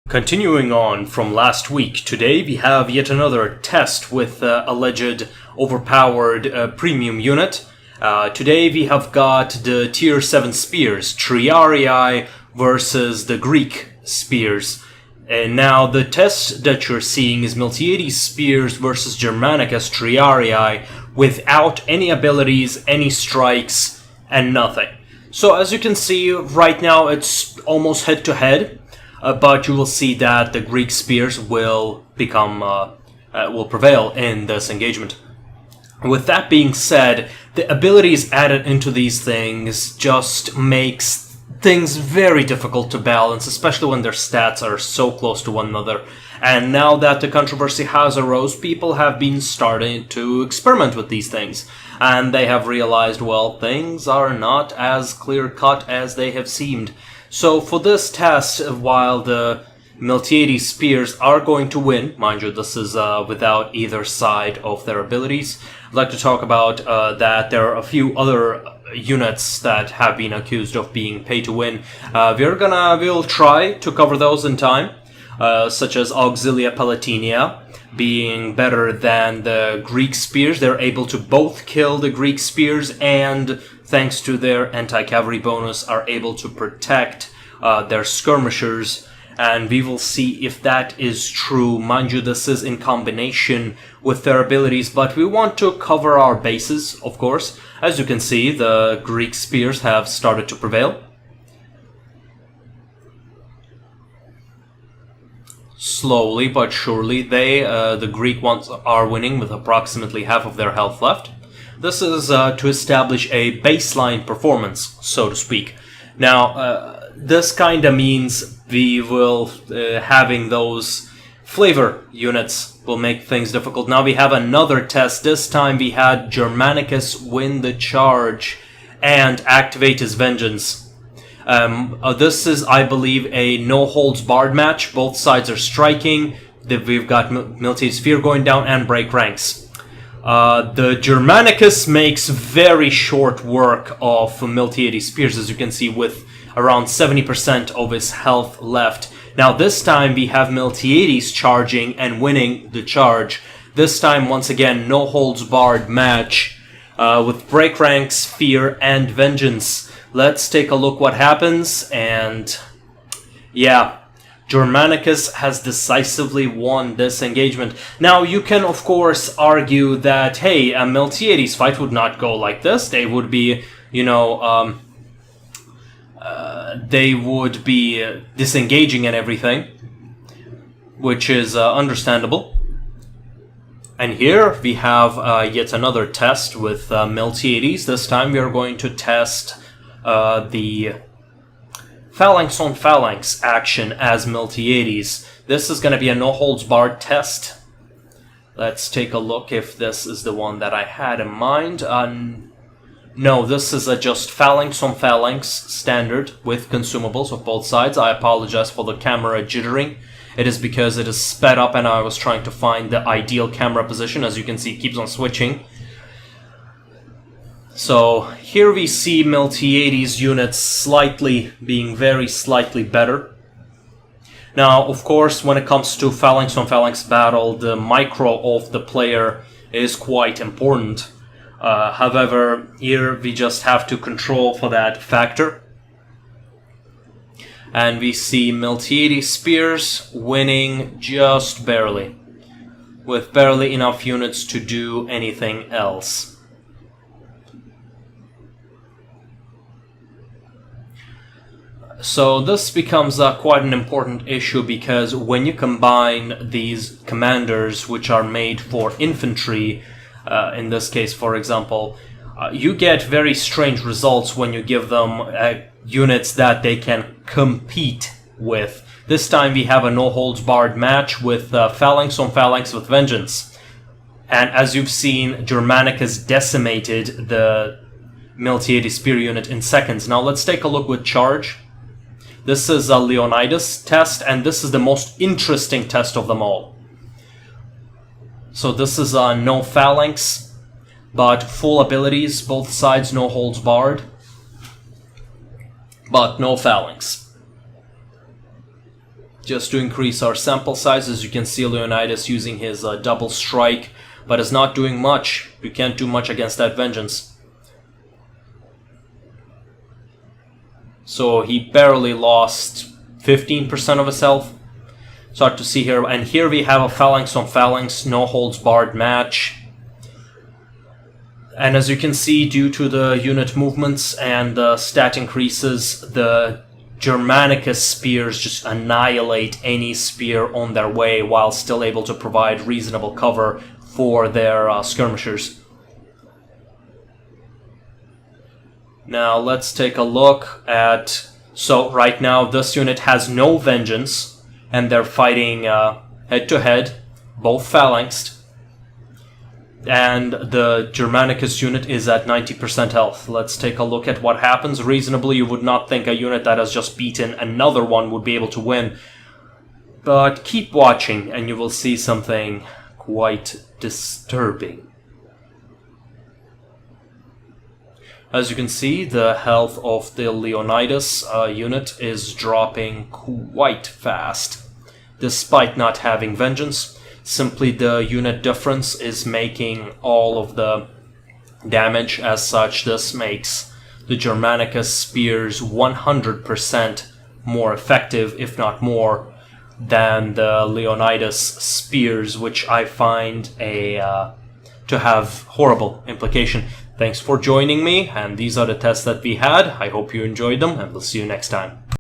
Continuing on from last week, today we have yet another test with alleged overpowered premium unit. Today we have got the tier 7 spears, Triarii versus the Greek spears. And now the test that you're seeing is Miltiades spears versus Germanicus Triarii without any abilities, any strikes, and nothing. So as you can see, right now it's almost head to head. But you will see that the Greek spears will prevail in this engagement. With that being said, the abilities added into these things just makes things very difficult to balance, especially when their stats are so close to one another. And now that the controversy has arose, people have been starting to experiment with these things. And they have realized, well, things are not as clear-cut as they have seemed. So for this test, while the Miltiades spears are going to win, mind you, this is without either side of their abilities, I'd like to talk about that there are a few other units that have been accused of being pay to win. We'll try to cover those in time, such as Auxilia Palatinia being better than the Greek spears. They're able to both kill the Greek spears and, thanks to their anti-cavalry bonus, are able to protect their skirmishers. And we will see if that is true. Mind you, this is in combination with their abilities, but we want to cover our bases, of course. As you can see, the Greek spears have started to prevail. Slowly but surely, the Greek ones are winning with approximately half of their health left. This is to establish a baseline performance, so to speak. Now, this kinda means we will, having those flavor units will make things difficult. Now we have another test. This time we had Germanicus win the charge and activate his vengeance. This is, I believe, a no-holds-barred match. Both sides are striking. We've got Miltiades Sphere going down and break ranks. The Germanicus makes very short work of Miltiades Spears, as you can see, with around 70% of his health left. Now this time we have Miltiades charging and winning the charge. This time, once again, no-holds-barred match with break ranks, Sphere, and vengeance. Let's take a look what happens, and yeah, Germanicus has decisively won this engagement. Now, you can, of course, argue that, hey, a Miltiades fight would not go like this. They would be, they would be disengaging and everything, which is understandable. And here we have yet another test with Miltiades. This time we are going to test the phalanx on phalanx action as Miltiades. This is going to be a no-holds-barred test. Let's take a look if this is the one that I had in mind. No, this is a just phalanx on phalanx standard with consumables of both sides. I apologize for the camera jittering. It is because it is sped up and I was trying to find the ideal camera position. As you can see, it keeps on switching. So here we see Miltiades units being very slightly better. Now, of course, when it comes to phalanx on phalanx battle, the micro of the player is quite important. However, here we just have to control for that factor. And we see Miltiades Spears winning just barely, with barely enough units to do anything else. So this becomes quite an important issue, because when you combine these commanders, which are made for infantry, in this case, for example, you get very strange results when you give them units that they can compete with. This time we have a no-holds-barred match with phalanx on phalanx with vengeance. And as you've seen, Germanicus decimated the Miltiades Spear unit in seconds. Now let's take a look with charge. This is a Leonidas test, and this is the most interesting test of them all. So this is no phalanx, but full abilities, both sides no holds barred, but no phalanx. just to increase our sample size. As you can see, Leonidas using his double strike, but is not doing much. You can't do much against that vengeance. So he barely lost 15% of his health. It's hard to see here. And here we have a phalanx on phalanx, no holds barred match. And as you can see, due to the unit movements and the stat increases, the Germanicus spears just annihilate any spear on their way while still able to provide reasonable cover for their skirmishers. Now let's take a look at... So right now this unit has no vengeance, and they're fighting head to head, both phalanxed. And the Germanicus unit is at 90% health. Let's take a look at what happens. Reasonably, you would not think a unit that has just beaten another one would be able to win. But keep watching and you will see something quite disturbing. As you can see, the health of the Leonidas unit is dropping quite fast, despite not having vengeance. Simply the unit difference is making all of the damage. As such, this makes the Germanicus spears 100% more effective, if not more, than the Leonidas spears, which I find to have horrible implication. Thanks for joining me, and these are the tests that we had. I hope you enjoyed them, and we'll see you next time.